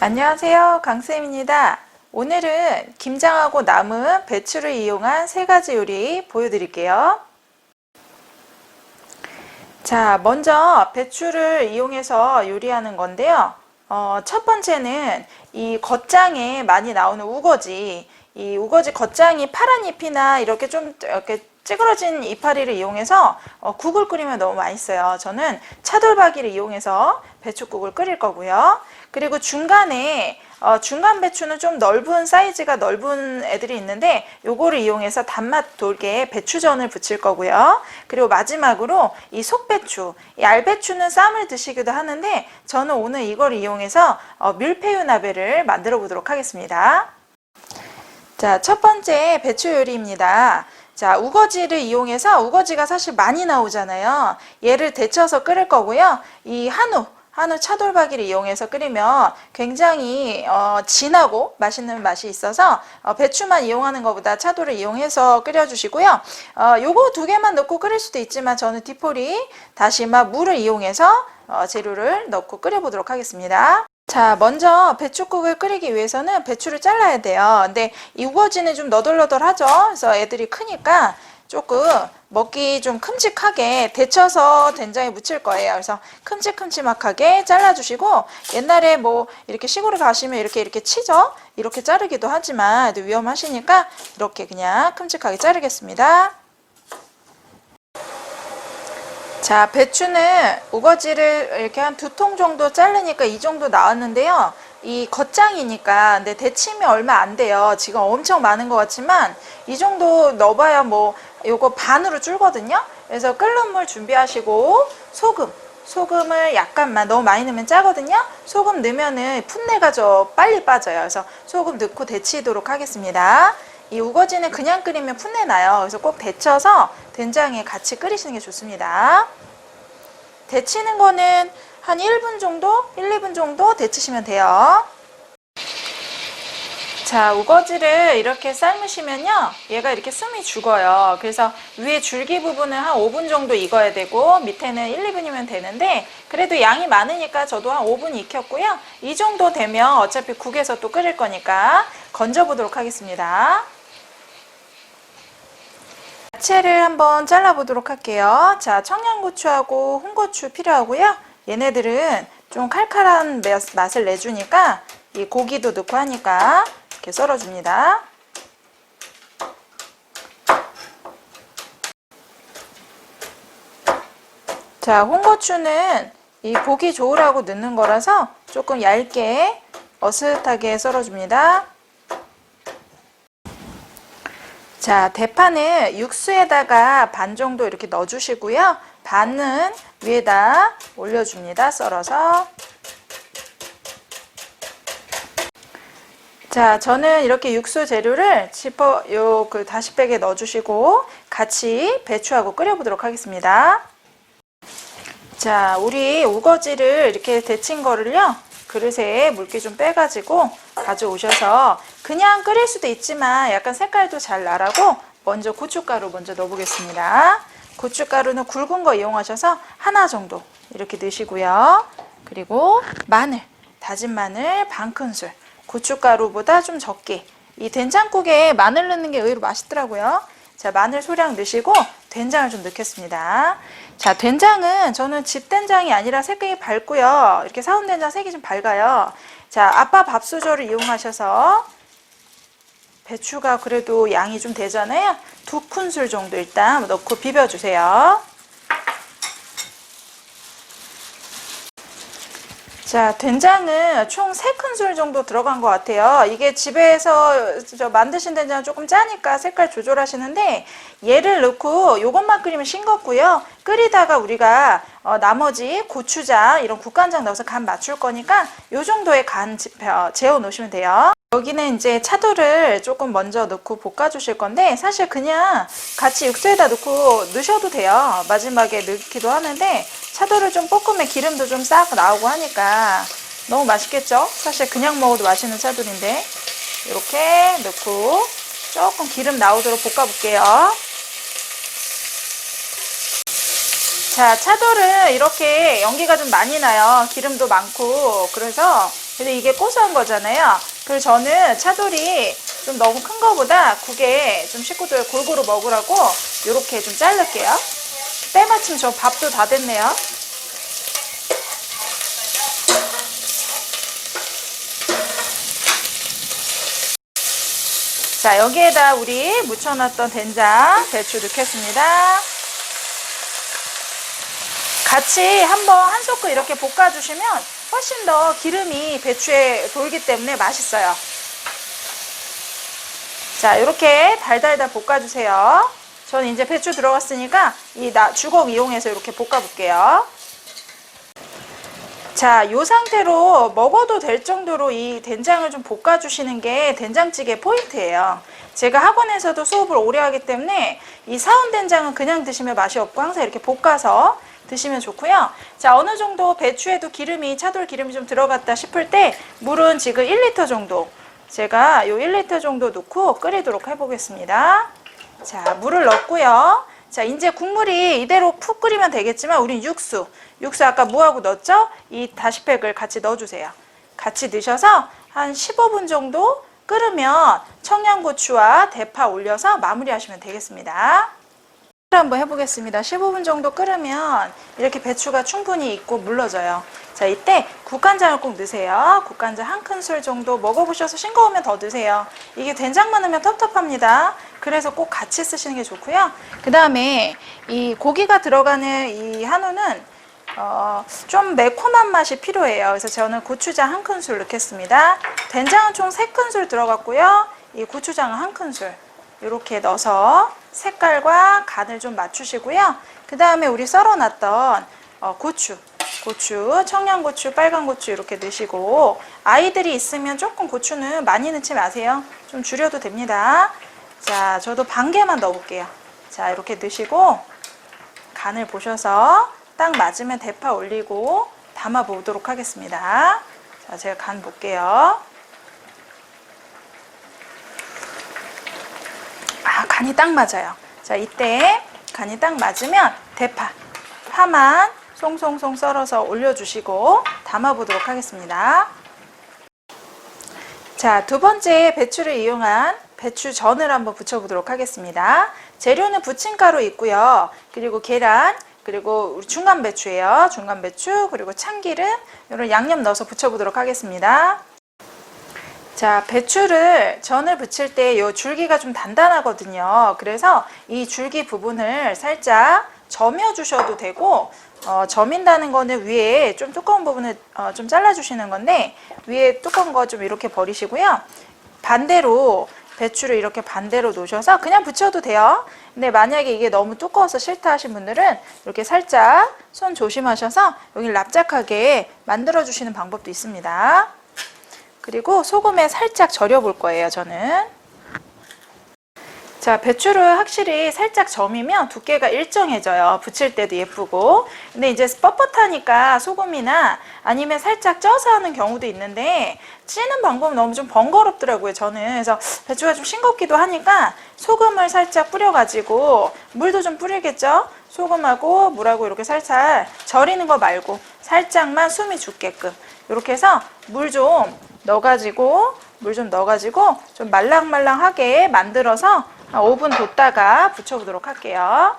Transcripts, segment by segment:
안녕하세요, 강쌤입니다. 오늘은 김장하고 남은 배추를 이용한 3가지 요리 보여드릴게요. 자, 먼저 배추를 이용해서 요리하는 건데요. 첫 번째는 이 겉장에 많이 나오는 우거지, 이 우거지 겉장이 파란 잎이나 이렇게 좀 이렇게 찌그러진 이파리를 이용해서 국을 끓이면 너무 맛있어요. 저는 차돌박이를 이용해서 배추국을 끓일 거고요. 그리고 중간에 중간 배추는 좀 넓은 사이즈가 넓은 애들이 있는데 요거를 이용해서 단맛 돌게 배추전을 부칠 거고요. 그리고 마지막으로 이 속배추, 이 알배추는 쌈을 드시기도 하는데 저는 오늘 이걸 이용해서 밀푀유 나베를 만들어 보도록 하겠습니다. 자, 첫 번째 배추 요리입니다. 자, 우거지를 이용해서, 우거지가 사실 많이 나오잖아요. 얘를 데쳐서 끓일 거고요. 이 한우 차돌박이를 이용해서 끓이면 굉장히 진하고 맛있는 맛이 있어서 배추만 이용하는 것보다 차돌을 이용해서 끓여주시고요. 요거 2개만 넣고 끓일 수도 있지만 저는 디포리, 다시마, 물을 이용해서 재료를 넣고 끓여보도록 하겠습니다. 자, 먼저 배추국을 끓이기 위해서는 배추를 잘라야 돼요. 근데 이 우거지는 좀 너덜너덜하죠. 그래서 애들이 크니까 조금 먹기 좀 큼직하게 데쳐서 된장에 묻힐 거예요. 그래서 큼직큼직하게 잘라주시고, 옛날에 뭐 이렇게 시골에 가시면 이렇게 치죠. 이렇게 자르기도 하지만 위험하시니까 이렇게 그냥 큼직하게 자르겠습니다. 자, 배추는 우거지를 이렇게 한 2통 정도 자르니까 이 정도 나왔는데요. 이 겉장이니까, 근데 데치면 얼마 안 돼요. 지금 엄청 많은 것 같지만 이 정도 넣어봐야 뭐 요거 반으로 줄거든요. 그래서 끓는 물 준비하시고 소금을 약간만, 너무 많이 넣으면 짜거든요. 소금 넣으면은 풋내가 빨리 빠져요. 그래서 소금 넣고 데치도록 하겠습니다. 이 우거지는 그냥 끓이면 풋내 나요. 그래서 꼭 데쳐서 된장에 같이 끓이시는 게 좋습니다. 데치는 거는 한 1분 정도, 1, 2분 정도 데치시면 돼요. 자, 우거지를 이렇게 삶으시면요, 얘가 이렇게 숨이 죽어요. 그래서 위에 줄기 부분은 한 5분 정도 익어야 되고 밑에는 1, 2분이면 되는데, 그래도 양이 많으니까 저도 한 5분 익혔고요. 이 정도 되면 어차피 국에서 또 끓일 거니까 건져 보도록 하겠습니다. 야채를 한번 잘라 보도록 할게요. 자, 청양고추하고 홍고추 필요하고요. 얘네들은 좀 칼칼한 맛을 내주니까 이 고기도 넣고 하니까 이렇게 썰어줍니다. 자, 홍고추는 이 보기 좋으라고 넣는 거라서 조금 얇게 어슷하게 썰어줍니다. 자, 대파는 육수에다가 반 정도 이렇게 넣어주시고요. 반은 위에다 올려줍니다. 썰어서. 자, 저는 이렇게 육수 재료를 그 다시팩에 넣어주시고 같이 배추하고 끓여보도록 하겠습니다. 자, 우리 우거지를 이렇게 데친 거를요, 그릇에 물기 좀 빼가지고 가져오셔서 그냥 끓일 수도 있지만 약간 색깔도 잘 나라고 먼저 고춧가루 먼저 넣어보겠습니다. 고춧가루는 굵은 거 이용하셔서 하나 정도 이렇게 넣으시고요. 그리고 마늘, 다진 마늘 반 큰술, 고춧가루보다 좀 적게. 이 된장국에 마늘 넣는 게 의외로 맛있더라고요. 자, 마늘 소량 넣으시고 된장을 좀 넣겠습니다. 자, 된장은 저는 집 된장이 아니라 색깔이 밝고요. 이렇게 사온 된장 색이 좀 밝아요. 자, 아빠 밥수저를 이용하셔서 배추가 그래도 양이 좀 되잖아요. 2큰술 정도 일단 넣고 비벼주세요. 자, 된장은 총 3큰술 정도 들어간 것 같아요. 이게 집에서 만드신 된장은 조금 짜니까 색깔 조절하시는데, 얘를 넣고 요것만 끓이면 싱겁고요. 끓이다가 우리가 나머지 고추장, 이런 국간장 넣어서 간 맞출 거니까 요 정도의 간 재워 놓으시면 돼요. 여기는 이제 차돌을 조금 먼저 넣고 볶아주실 건데, 사실 그냥 같이 육수에다 넣고 넣으셔도 돼요. 마지막에 넣기도 하는데, 차돌을 좀 볶으면 기름도 좀 싹 나오고 하니까 너무 맛있겠죠? 사실 그냥 먹어도 맛있는 차돌인데, 이렇게 넣고 조금 기름 나오도록 볶아볼게요. 자, 차돌은 이렇게 연기가 좀 많이 나요. 기름도 많고. 근데 이게 고소한 거잖아요. 그래서 저는 차돌이 좀 너무 큰 거보다 국에 좀 식구들 골고루 먹으라고 이렇게 좀 자를게요. 때마침 저 밥도 다 됐네요. 자, 여기에다 우리 묻혀놨던 된장, 배추 넣겠습니다. 같이 한번 한 소끔 이렇게 볶아주시면 훨씬 더 기름이 배추에 돌기 때문에 맛있어요. 자, 이렇게 달달달 볶아주세요. 저는 이제 배추 들어갔으니까 이 주걱 이용해서 이렇게 볶아볼게요. 자, 이 상태로 먹어도 될 정도로 이 된장을 좀 볶아주시는 게 된장찌개 포인트예요. 제가 학원에서도 수업을 오래 하기 때문에 이 사온 된장은 그냥 드시면 맛이 없고 항상 이렇게 볶아서 드시면 좋고요. 자, 어느 정도 배추에도 기름이, 차돌 기름이 좀 들어갔다 싶을 때 물은 지금 1리터 정도, 제가 요 1리터 정도 넣고 끓이도록 해보겠습니다. 자, 물을 넣고요. 자, 이제 국물이 이대로 푹 끓이면 되겠지만 우린 육수 아까 무하고 넣었죠? 이 다시팩을 같이 넣어주세요. 같이 넣으셔서 한 15분 정도 끓으면 청양고추와 대파 올려서 마무리하시면 되겠습니다. 한번 해보겠습니다. 15분 정도 끓으면 이렇게 배추가 충분히 익고 물러져요. 자, 이때 국간장을 꼭 넣으세요. 국간장 한 큰술 정도 먹어보셔서 싱거우면 더 넣으세요. 이게 된장만 넣으면 텁텁합니다. 그래서 꼭 같이 쓰시는 게 좋고요. 그 다음에 이 고기가 들어가는 이 한우는 좀 매콤한 맛이 필요해요. 그래서 저는 고추장 한 큰술 넣겠습니다. 된장은 총 3큰술 들어갔고요. 이 고추장은 한 큰술 이렇게 넣어서 색깔과 간을 좀 맞추시고요. 그 다음에 우리 썰어놨던 고추, 청양고추, 빨간고추 이렇게 넣으시고, 아이들이 있으면 조금 고추는 많이 넣지 마세요. 좀 줄여도 됩니다. 자, 저도 반 개만 넣어볼게요. 자, 이렇게 넣으시고 간을 보셔서 딱 맞으면 대파 올리고 담아 보도록 하겠습니다. 자, 제가 간 볼게요. 간이 딱 맞아요. 자, 이때 간이 딱 맞으면 대파 파만 송송송 썰어서 올려주시고 담아보도록 하겠습니다. 자, 두 번째 배추를 이용한 배추전을 한번 부쳐보도록 하겠습니다. 재료는 부침가루 있고요. 그리고 계란, 그리고 우리 중간배추예요. 중간배추, 그리고 참기름, 이런 양념 넣어서 부쳐보도록 하겠습니다. 자, 전을 부칠 때 이 줄기가 좀 단단하거든요. 그래서 이 줄기 부분을 살짝 저며 주셔도 되고, 저민다는 거는 위에 좀 두꺼운 부분을 좀 잘라주시는 건데, 위에 두꺼운 거 좀 이렇게 버리시고요. 반대로 배추를 이렇게 반대로 놓으셔서 그냥 부쳐도 돼요. 근데 만약에 이게 너무 두꺼워서 싫다 하신 분들은 이렇게 살짝 손 조심하셔서 여기 납작하게 만들어 주시는 방법도 있습니다. 그리고 소금에 살짝 절여 볼 거예요, 저는. 자, 배추를 확실히 살짝 저미면 두께가 일정해져요. 부칠 때도 예쁘고. 근데 이제 뻣뻣하니까 소금이나 아니면 살짝 쪄서 하는 경우도 있는데, 찌는 방법은 너무 좀 번거롭더라고요, 저는. 그래서 배추가 좀 싱겁기도 하니까 소금을 살짝 뿌려가지고, 물도 좀 뿌리겠죠? 소금하고 물하고 이렇게 살살 절이는 거 말고 살짝만 숨이 죽게끔 이렇게 해서 물 좀 넣어가지고 좀 말랑말랑하게 만들어서 5분 뒀다가 부쳐보도록 할게요.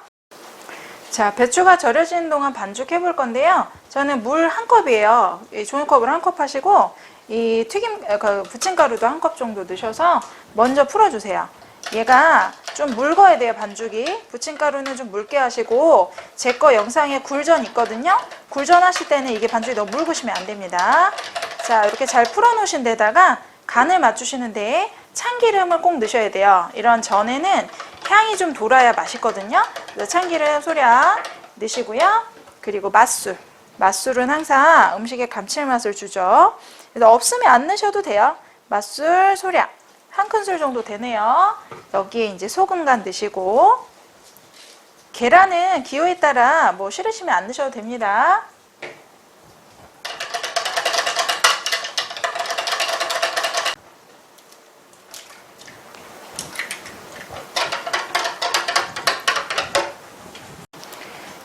자, 배추가 절여지는 동안 반죽해 볼 건데요. 저는 물 한 컵이에요. 이 종이컵으로 한 컵 하시고, 이 부침가루도 한 컵 정도 넣으셔서 먼저 풀어주세요. 얘가 좀 묽어야 돼요, 반죽이. 부침가루는 좀 묽게 하시고, 제 거 영상에 굴전 있거든요. 굴전 하실 때는 이게 반죽이 너무 묽으시면 안 됩니다. 자, 이렇게 잘 풀어 놓으신 데다가 간을 맞추시는데 참기름을 꼭 넣으셔야 돼요. 이런 전에는 향이 좀 돌아야 맛있거든요. 그래서 참기름 소량 넣으시고요. 그리고 맛술은 항상 음식에 감칠맛을 주죠. 그래서 없으면 안 넣으셔도 돼요. 맛술 소량 한 큰술 정도 되네요. 여기에 이제 소금 간 넣으시고, 계란은 기호에 따라 뭐 싫으시면 안 넣으셔도 됩니다.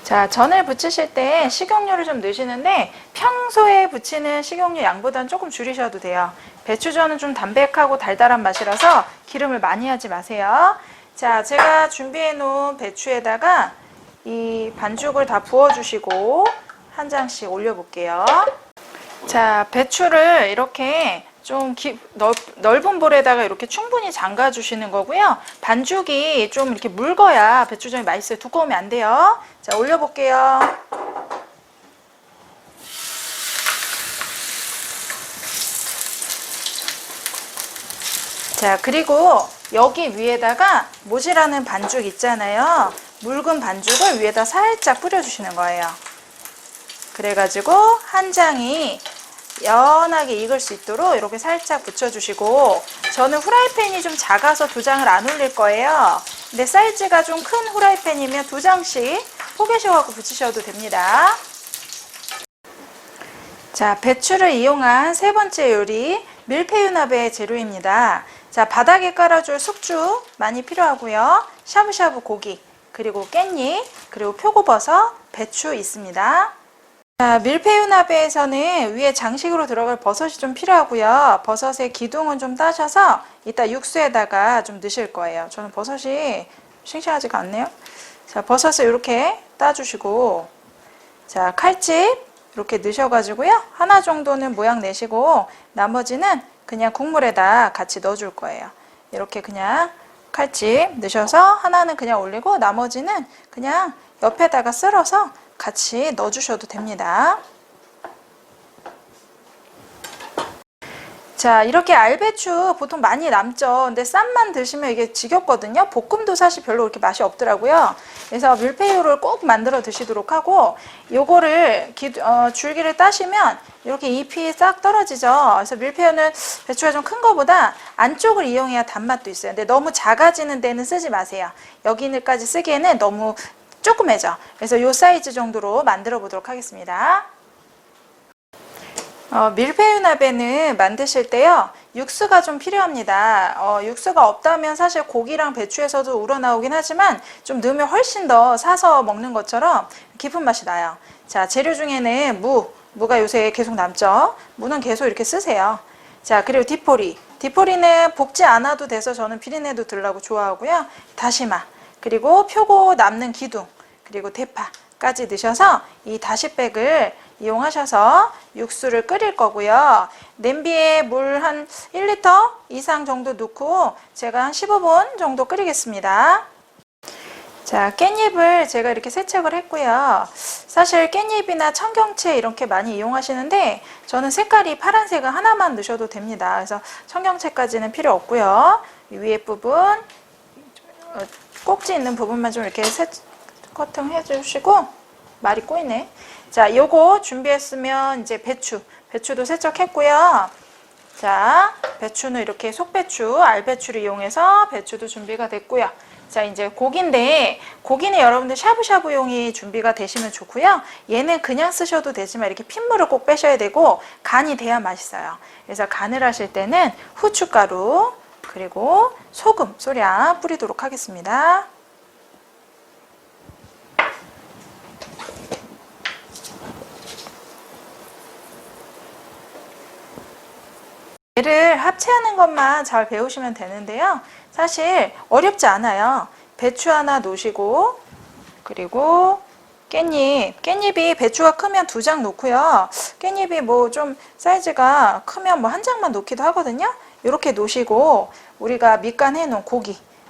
자, 전을 부치실 때 식용유를 좀 넣으시는데 평소에 부치는 식용유 양보다는 조금 줄이셔도 돼요. 배추전은 좀 담백하고 달달한 맛이라서 기름을 많이 하지 마세요. 자, 제가 준비해 놓은 배추에다가 이 반죽을 다 부어주시고 한 장씩 올려볼게요. 자, 배추를 이렇게 좀 넓은 볼에다가 이렇게 충분히 잠가 주시는 거고요. 반죽이 좀 이렇게 묽어야 배추전이 맛있어요. 두꺼우면 안 돼요. 자, 올려볼게요. 자, 그리고 여기 위에다가 모지라는 반죽 있잖아요. 묽은 반죽을 위에다 살짝 뿌려주시는 거예요. 그래가지고 한 장이 연하게 익을 수 있도록 이렇게 살짝 붙여주시고, 저는 후라이팬이 좀 작아서 2장을 안 올릴 거예요. 근데 사이즈가 좀 큰 후라이팬이면 2장씩 포개셔갖고 붙이셔도 됩니다. 자, 배추를 이용한 세 번째 요리, 밀푀유나베 재료입니다. 자, 바닥에 깔아줄 숙주 많이 필요하고요. 샤브샤브 고기, 그리고 깻잎, 그리고 표고버섯, 배추 있습니다. 자, 밀푀유나베에서는 위에 장식으로 들어갈 버섯이 좀 필요하고요. 버섯의 기둥은 좀 따셔서 이따 육수에다가 좀 넣으실 거예요. 저는 버섯이 싱싱하지가 않네요. 자, 버섯을 이렇게 따주시고, 자, 칼집 이렇게 넣으셔가지고요. 하나 정도는 모양 내시고 나머지는 그냥 국물에다 같이 넣어줄 거예요. 이렇게 그냥 칼집 넣으셔서 하나는 그냥 올리고 나머지는 그냥 옆에다가 썰어서 같이 넣어주셔도 됩니다. 자, 이렇게 알배추 보통 많이 남죠. 근데 쌈만 드시면 이게 지겹거든요. 볶음도 사실 별로 그렇게 맛이 없더라고요. 그래서 밀푀유를 꼭 만들어 드시도록 하고, 요거를 줄기를 따시면 이렇게 잎이 싹 떨어지죠. 그래서 밀푀유는 배추가 좀 큰 거보다 안쪽을 이용해야 단맛도 있어요. 근데 너무 작아지는 데는 쓰지 마세요. 여기까지 쓰기에는 너무 조그매죠. 그래서 요 사이즈 정도로 만들어 보도록 하겠습니다. 밀푀유나베는 만드실 때요, 육수가 좀 필요합니다. 육수가 없다면 사실 고기랑 배추에서도 우러나오긴 하지만 좀 넣으면 훨씬 더 사서 먹는 것처럼 깊은 맛이 나요. 자, 재료 중에는 무가 요새 계속 남죠. 무는 계속 이렇게 쓰세요. 자, 그리고 디포리는 볶지 않아도 돼서 저는 비린내도 들라고 좋아하고요. 다시마, 그리고 표고 남는 기둥, 그리고 대파까지 넣으셔서 이 다시백을 이용하셔서 육수를 끓일 거고요. 냄비에 물 한 1리터 이상 정도 넣고 제가 한 15분 정도 끓이겠습니다. 자, 깻잎을 제가 이렇게 세척을 했고요. 사실 깻잎이나 청경채 이렇게 많이 이용하시는데 저는 색깔이 파란색은 하나만 넣으셔도 됩니다. 그래서 청경채까지는 필요 없고요. 위에 부분, 꼭지 있는 부분만 좀 이렇게 커팅 해주시고, 말이 꼬이네. 자, 요거 준비했으면 이제 배추도 세척했고요. 자, 배추는 이렇게 속배추, 알배추를 이용해서 배추도 준비가 됐고요. 자, 이제 고기인데, 고기는 여러분들 샤브샤브용이 준비가 되시면 좋고요. 얘는 그냥 쓰셔도 되지만 이렇게 핏물을 꼭 빼셔야 되고 간이 돼야 맛있어요. 그래서 간을 하실 때는 후춧가루, 그리고 소금 소량 뿌리도록 하겠습니다. 얘를 합체하는 것만 잘 배우시면 되는데요. 사실 어렵지 않아요. 배추 하나 놓으시고, 그리고 깻잎이 배추가 크면 2장 놓고요. 깻잎이 뭐 좀 사이즈가 크면 뭐 1장만 놓기도 하거든요. 이렇게 놓으시고, 우리가 밑간 해놓은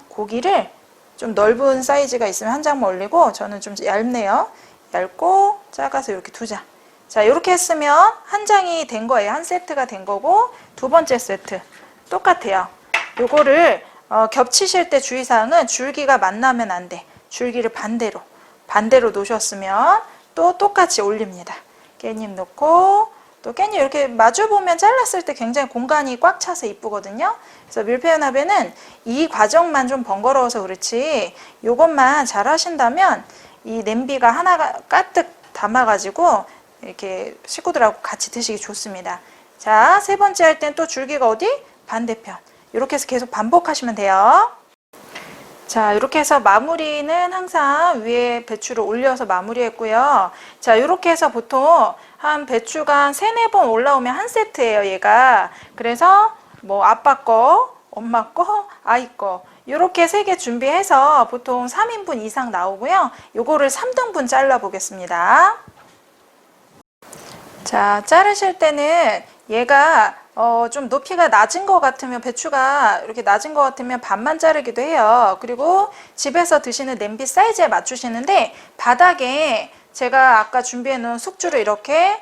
고기를 좀 넓은 사이즈가 있으면 1장만 올리고, 저는 좀 얇네요. 얇고 작아서 이렇게 2장. 자, 이렇게 했으면 1장이 된 거예요. 1세트가 된 거고, 2번째 세트 똑같아요. 요거를 겹치실 때 주의사항은 줄기가 만나면 안 돼. 줄기를 반대로 놓으셨으면 또 똑같이 올립니다. 깻잎 넣고, 또 깻잎 이렇게 마주 보면 잘랐을 때 굉장히 공간이 꽉 차서 이쁘거든요. 그래서 밀푀유나베는 이 과정만 좀 번거로워서 그렇지, 요것만 잘 하신다면 이 냄비가 하나가 가득 담아가지고 이렇게 식구들하고 같이 드시기 좋습니다. 자, 세 번째 할 땐 또 줄기가 어디? 반대편. 이렇게 해서 계속 반복하시면 돼요. 자, 이렇게 해서 마무리는 항상 위에 배추를 올려서 마무리했고요. 자, 이렇게 해서 보통 한 배추가 한 3, 4번 올라오면 한 세트예요, 얘가. 그래서 뭐 아빠 거, 엄마 거, 아이 거 이렇게 3개 준비해서 보통 3인분 이상 나오고요. 요거를 3등분 잘라 보겠습니다. 자, 자르실 때는 얘가 좀 높이가 낮은 것 같으면, 배추가 이렇게 낮은 것 같으면 반만 자르기도 해요. 그리고 집에서 드시는 냄비 사이즈에 맞추시는데, 바닥에 제가 아까 준비해 놓은 숙주를 이렇게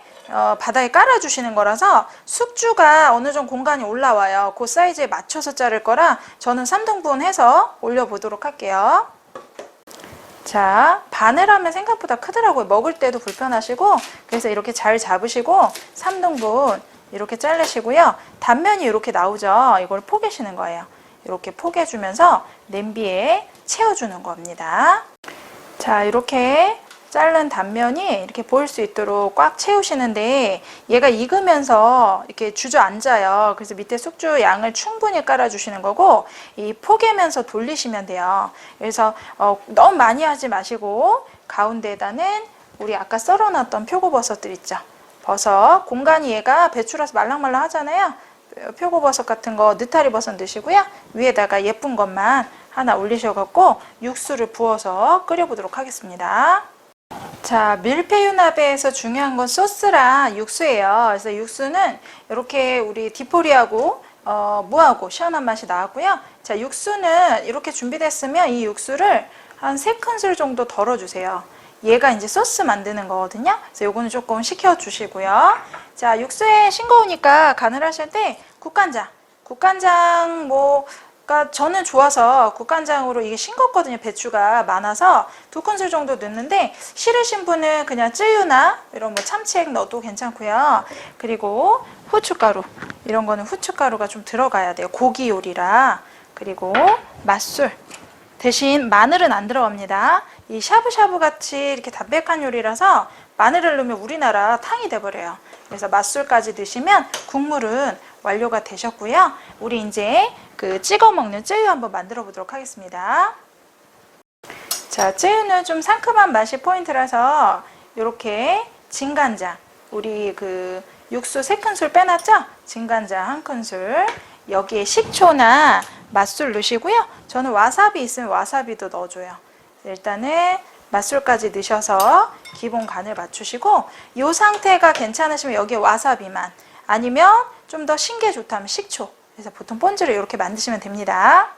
바닥에 깔아 주시는 거라서 숙주가 어느 정도 공간이 올라와요. 그 사이즈에 맞춰서 자를 거라 저는 3등분 해서 올려 보도록 할게요. 자, 반을 하면 생각보다 크더라고요. 먹을 때도 불편하시고, 그래서 이렇게 잘 잡으시고 3등분 이렇게 자르시고요. 단면이 이렇게 나오죠. 이걸 포개시는 거예요. 이렇게 포개주면서 냄비에 채워주는 겁니다. 자, 이렇게 자른 단면이 이렇게 보일 수 있도록 꽉 채우시는데, 얘가 익으면서 이렇게 주저앉아요. 그래서 밑에 숙주 양을 충분히 깔아주시는 거고, 이 포개면서 돌리시면 돼요. 그래서 너무 많이 하지 마시고, 가운데에다는 우리 아까 썰어놨던 표고버섯들 있죠. 버섯, 공간이 얘가 배추라서 말랑말랑 하잖아요. 표고버섯 같은 거, 느타리 버섯 넣으시고요. 위에다가 예쁜 것만 하나 올리셔갖고 육수를 부어서 끓여보도록 하겠습니다. 자, 밀푀유나베에서 중요한 건 소스랑 육수예요. 그래서 육수는 이렇게 우리 디포리하고 무하고 시원한 맛이 나왔고요. 자, 육수는 이렇게 준비됐으면 이 육수를 한 3큰술 정도 덜어주세요. 얘가 이제 소스 만드는 거거든요. 그래서 요거는 조금 식혀주시고요. 자, 육수에 싱거우니까 간을 하실 때 국간장 그러니까 저는 좋아서 국간장으로, 이게 싱겁거든요. 배추가 많아서 2큰술 정도 넣는데, 싫으신 분은 그냥 쯔유나 이런 뭐 참치액 넣어도 괜찮고요. 그리고 후춧가루, 이런 거는 후춧가루가 좀 들어가야 돼요. 고기 요리라. 그리고 맛술, 대신 마늘은 안 들어갑니다. 이 샤브샤브 같이 이렇게 담백한 요리라서 마늘을 넣으면 우리나라 탕이 돼버려요. 그래서 맛술까지 넣으시면 국물은 완료가 되셨고요. 우리 이제 그 찍어 먹는 쯔유 한번 만들어 보도록 하겠습니다. 자, 쯔유는 좀 상큼한 맛이 포인트라서 이렇게 진간장, 우리 그 육수 3큰술 빼놨죠? 진간장 1큰술, 여기에 식초나 맛술 넣으시고요. 저는 와사비 있으면 와사비도 넣어줘요. 일단은 맛술까지 넣으셔서 기본 간을 맞추시고, 이 상태가 괜찮으시면 여기에 와사비만, 아니면 좀 더 신게 좋다면 식초, 그래서 보통 본즈를 이렇게 만드시면 됩니다.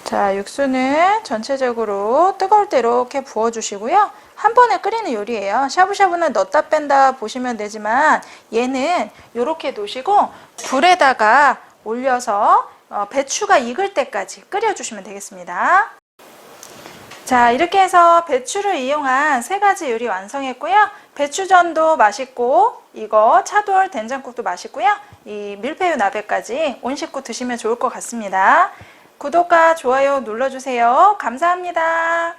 자, 육수는 전체적으로 뜨거울 때 이렇게 부어주시고요. 한 번에 끓이는 요리예요. 샤브샤브는 넣었다 뺀다 보시면 되지만, 얘는 이렇게 놓으시고 불에다가 올려서 배추가 익을 때까지 끓여주시면 되겠습니다. 자, 이렇게 해서 배추를 이용한 3가지 요리 완성했고요. 배추전도 맛있고, 이거 차돌 된장국도 맛있고요. 이 밀푀유나베까지 온 식구 드시면 좋을 것 같습니다. 구독과 좋아요 눌러주세요. 감사합니다.